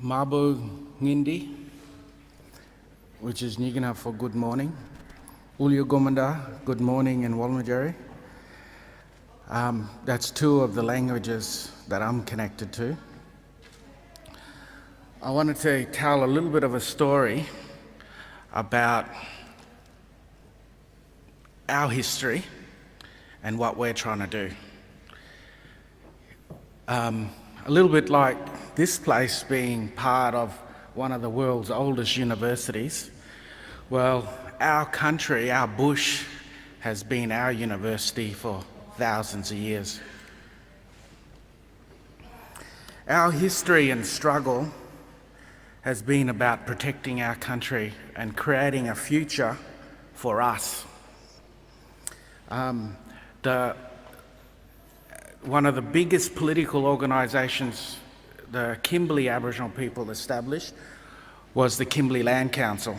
Mabu Ngindi, which is Nigina for good morning. Ulyu Gomanda, good morning in Walmajeri. That's two of the languages that I'm connected to. I wanted to tell a little bit of a story about our history and what we're trying to do. A little bit like this place being part of one of the world's oldest universities. Well, our country, our bush, has been our university for thousands of years. Our history and struggle has been about protecting our country and creating a future for us. One of the biggest political organisations the Kimberley Aboriginal people established was the Kimberley Land Council.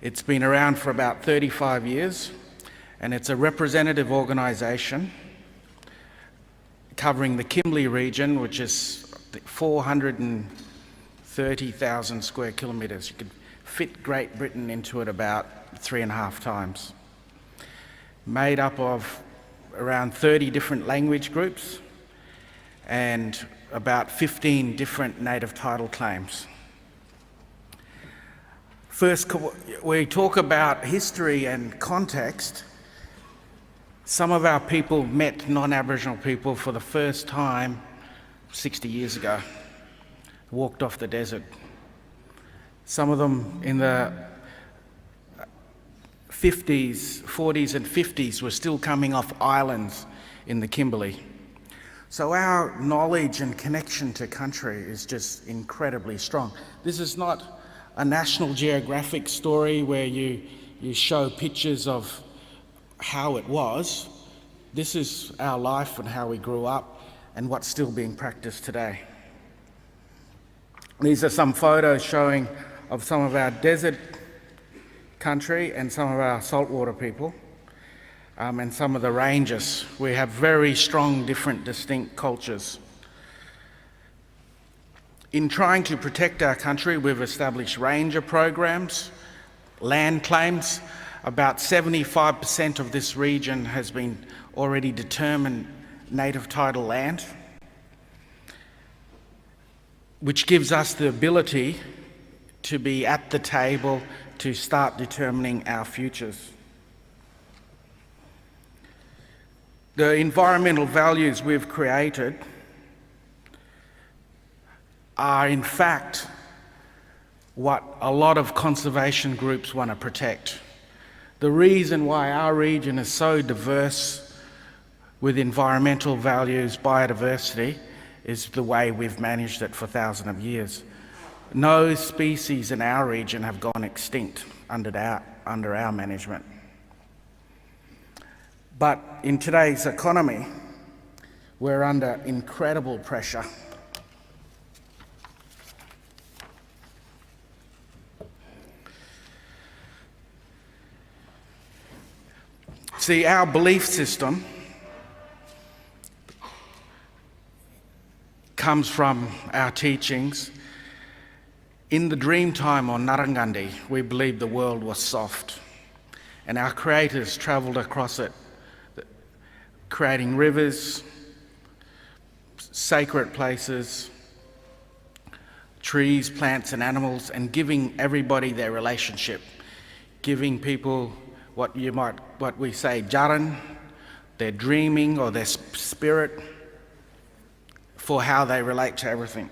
It's been around for about 35 years, and it's a representative organisation covering the Kimberley region, which is 430,000 square kilometres. You could fit Great Britain into it about 3.5 times. Made up of around 30 different language groups and about 15 different native title claims. First, we talk about history and context. Some of our people met non-Aboriginal people for the first time 60 years ago, walked off the desert. Some of them in the 40s and 50s were still coming off islands in the Kimberley. So our knowledge and connection to country is just incredibly strong. This is not a National Geographic story where you show pictures of how it was. This is our life and how we grew up and what's still being practiced today. These are some photos showing of some of our desert country and some of our saltwater people, and some of the ranges. We have very strong, different, distinct cultures. In trying to protect our country, we've established ranger programs, land claims. About 75% of this region has been already determined native title land, which gives us the ability to be at the table to start determining our futures. The environmental values we've created are in fact what a lot of conservation groups want to protect. The reason why our region is so diverse with environmental values, biodiversity, is the way we've managed it for thousands of years. No species in our region have gone extinct under our management. But in today's economy, we're under incredible pressure. See, our belief system comes from our teachings. In the dream time on Narangandi, we believed the world was soft, and our creators travelled across it, creating rivers, sacred places, trees, plants and animals, and giving everybody their relationship, giving people what we say, jaran, their dreaming or their spirit for how they relate to everything.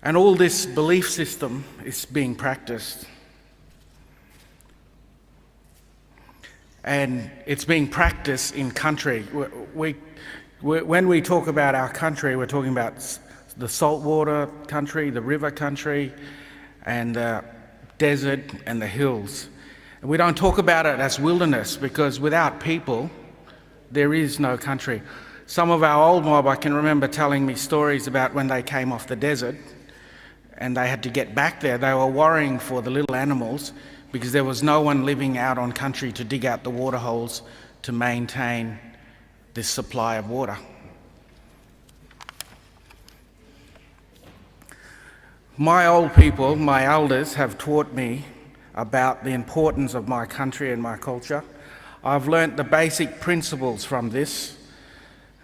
And all this belief system is being practiced. And it's being practiced in country. When we talk about our country, we're talking about the saltwater country, the river country, and the desert and the hills. And we don't talk about it as wilderness, because without people, there is no country. Some of our old mob, I can remember telling me stories about when they came off the desert and they had to get back there. They were worrying for the little animals because there was no one living out on country to dig out the water holes to maintain this supply of water. My old people, my elders, have taught me about the importance of my country and my culture. I've learnt the basic principles from this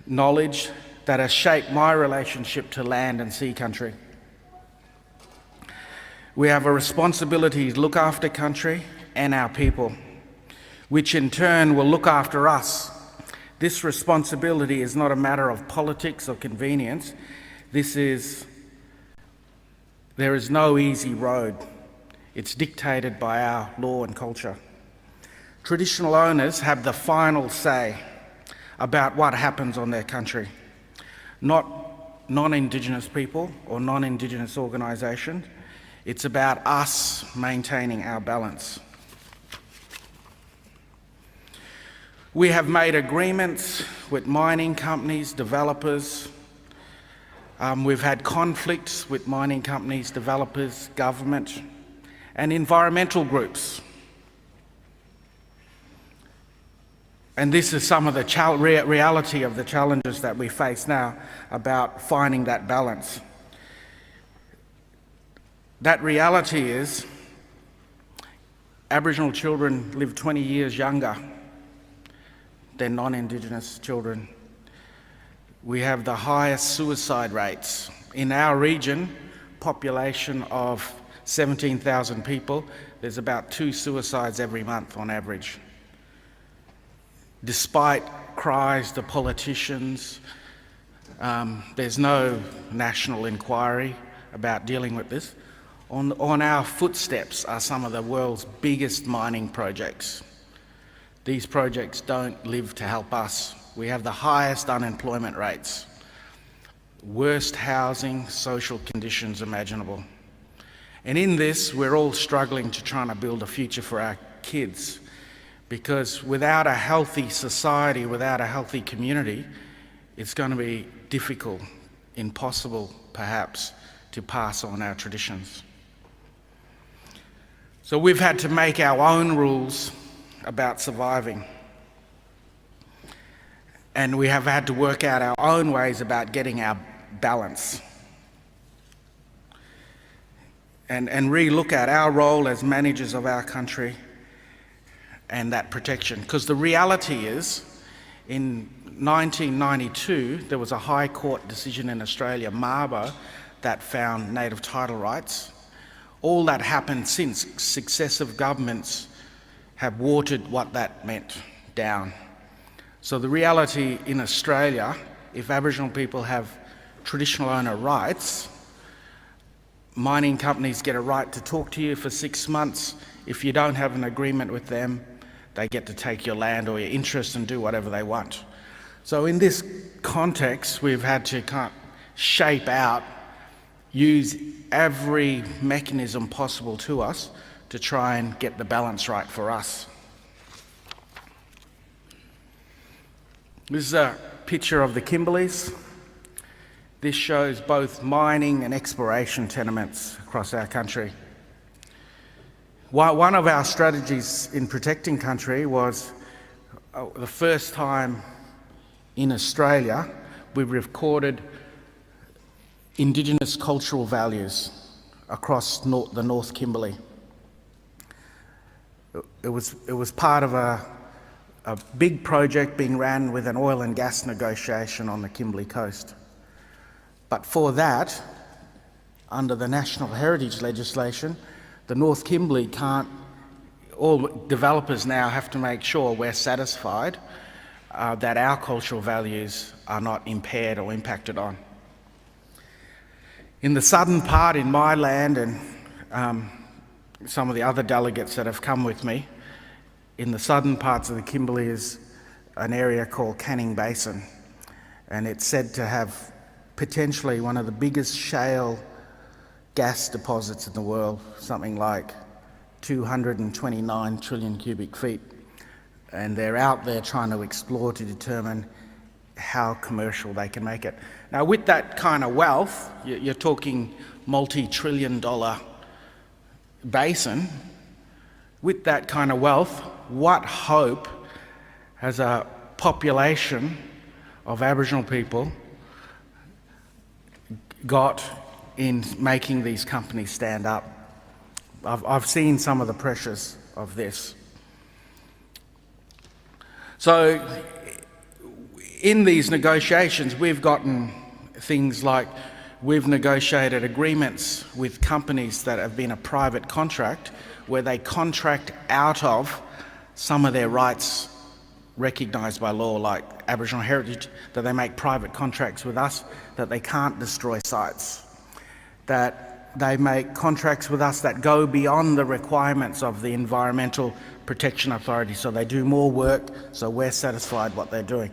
knowledge that has shaped my relationship to land and sea country. We have a responsibility to look after country and our people, which in turn will look after us. This responsibility is not a matter of politics or convenience. There is no easy road. It's dictated by our law and culture. Traditional owners have the final say about what happens on their country, not non-Indigenous people or non-Indigenous organisations. It's about us maintaining our balance. We have made agreements with mining companies, developers. We've had conflicts with mining companies, developers, government, and environmental groups. And this is some of the reality of the challenges that we face now about finding that balance. That reality is Aboriginal children live 20 years younger than non-Indigenous children. We have the highest suicide rates. In our region, population of 17,000 people, there's about 2 suicides every month on average. Despite cries to politicians, there's no national inquiry about dealing with this. On our footsteps are some of the world's biggest mining projects. These projects don't live to help us. We have the highest unemployment rates, worst housing, social conditions imaginable. And in this, we're all struggling to try to build a future for our kids, because without a healthy society, without a healthy community, it's going to be difficult, impossible perhaps, to pass on our traditions. So we've had to make our own rules about surviving. And we have had to work out our own ways about getting our balance. And re-look at our role as managers of our country and that protection. Because the reality is, in 1992, there was a High Court decision in Australia, Mabo, that found native title rights. All that happened since, successive governments have watered what that meant down. So the reality in Australia, if Aboriginal people have traditional owner rights, mining companies get a right to talk to you for 6 months. If you don't have an agreement with them, they get to take your land or your interest and do whatever they want. So in this context, we've had to kind of shape out, use every mechanism possible to us to try and get the balance right for us. This is a picture of the Kimberleys. This shows both mining and exploration tenements across our country. One of our strategies in protecting country was the first time in Australia we recorded Indigenous cultural values across the North Kimberley. It was part of a big project being ran with an oil and gas negotiation on the Kimberley coast. But for that, under the National Heritage legislation, the North Kimberley all developers now have to make sure we're satisfied that our cultural values are not impaired or impacted on. In the southern part, in my land, and some of the other delegates that have come with me, in the southern parts of the Kimberley is an area called Canning Basin, and it's said to have potentially one of the biggest shale gas deposits in the world, something like 229 trillion cubic feet. And they're out there trying to explore to determine how commercial they can make it. Now, with that kind of wealth, you're talking multi-trillion-dollar basin. With that kind of wealth, what hope has a population of Aboriginal people got in making these companies stand up. I've seen some of the pressures of this. So in these negotiations, we've gotten things like we've negotiated agreements with companies that have been a private contract where they contract out of some of their rights recognised by law, like Aboriginal heritage, that they make private contracts with us that they can't destroy sites, that they make contracts with us that go beyond the requirements of the Environmental Protection Authority, so they do more work, so we're satisfied what they're doing.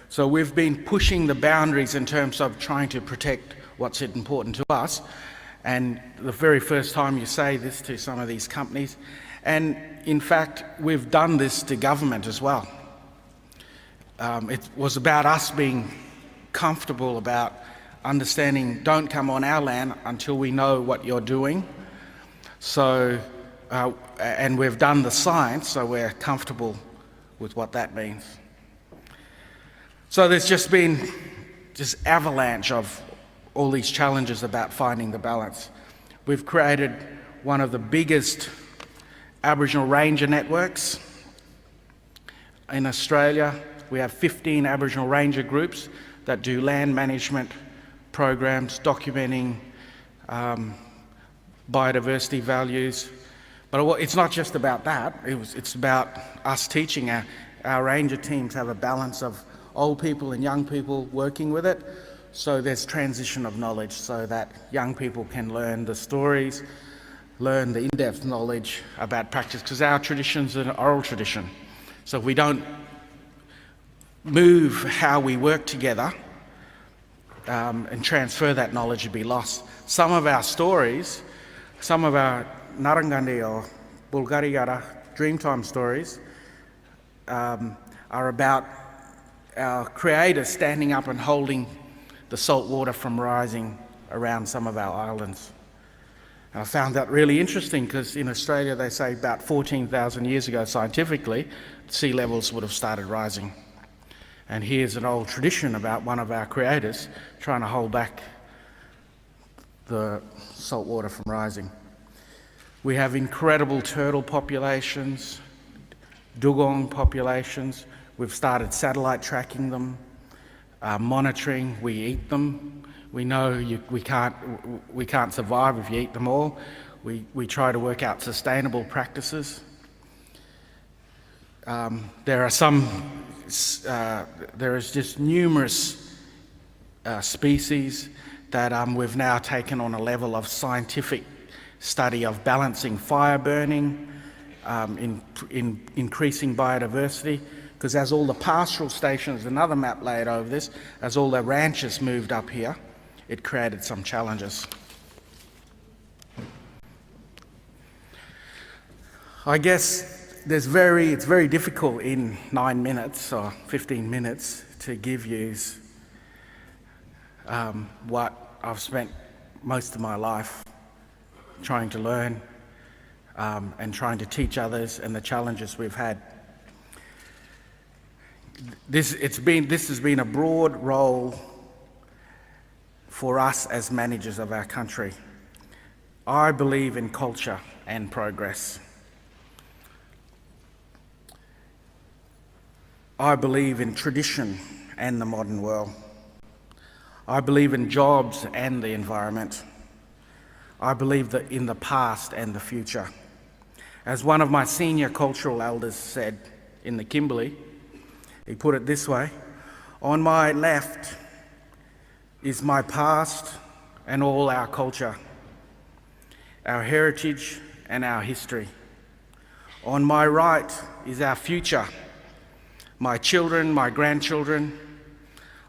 So we've been pushing the boundaries in terms of trying to protect what's important to us, and the very first time you say this to some of these companies, and in fact we've done this to government as well. It was about us being comfortable about understanding, don't come on our land until we know what you're doing. So, and we've done the science, so we're comfortable with what that means. So there's just been this avalanche of all these challenges about finding the balance. We've created one of the biggest Aboriginal ranger networks in Australia. We have 15 Aboriginal ranger groups that do land management programs documenting biodiversity values. But it's not just about that, it's about us teaching. Our ranger teams have a balance of old people and young people working with it, so there's transition of knowledge so that young people can learn the stories, learn the in-depth knowledge about practice, because our tradition's an oral tradition. So if we don't move how we work together and transfer that knowledge, would be lost. Some of our stories, some of our Narangandi or Bulgariyara Dreamtime stories are about our creators standing up and holding the salt water from rising around some of our islands. And I found that really interesting because in Australia they say about 14,000 years ago scientifically sea levels would have started rising. And here's an old tradition about one of our creators trying to hold back the salt water from rising. We have incredible turtle populations, dugong populations. We've started satellite tracking them, monitoring. We eat them. We know we can't survive if you eat them all. We try to work out sustainable practices. There is just numerous species that we've now taken on a level of scientific study of balancing fire burning, in increasing biodiversity, because as all the pastoral stations, another map laid over this, as all the ranches moved up here, it created some challenges. I guess it's very difficult in 9 minutes or 15 minutes to give you what I've spent most of my life trying to learn and trying to teach others, and the challenges we've had. This has been a broad role for us as managers of our country. I believe in culture and progress. I believe in tradition and the modern world. I believe in jobs and the environment. I believe that in the past and the future. As one of my senior cultural elders said in the Kimberley, he put it this way: on my left is my past and all our culture, our heritage and our history. On my right is our future, my children, my grandchildren.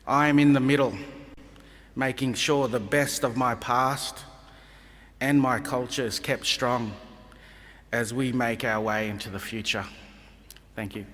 I am in the middle, making sure the best of my past and my culture is kept strong as we make our way into the future. Thank you.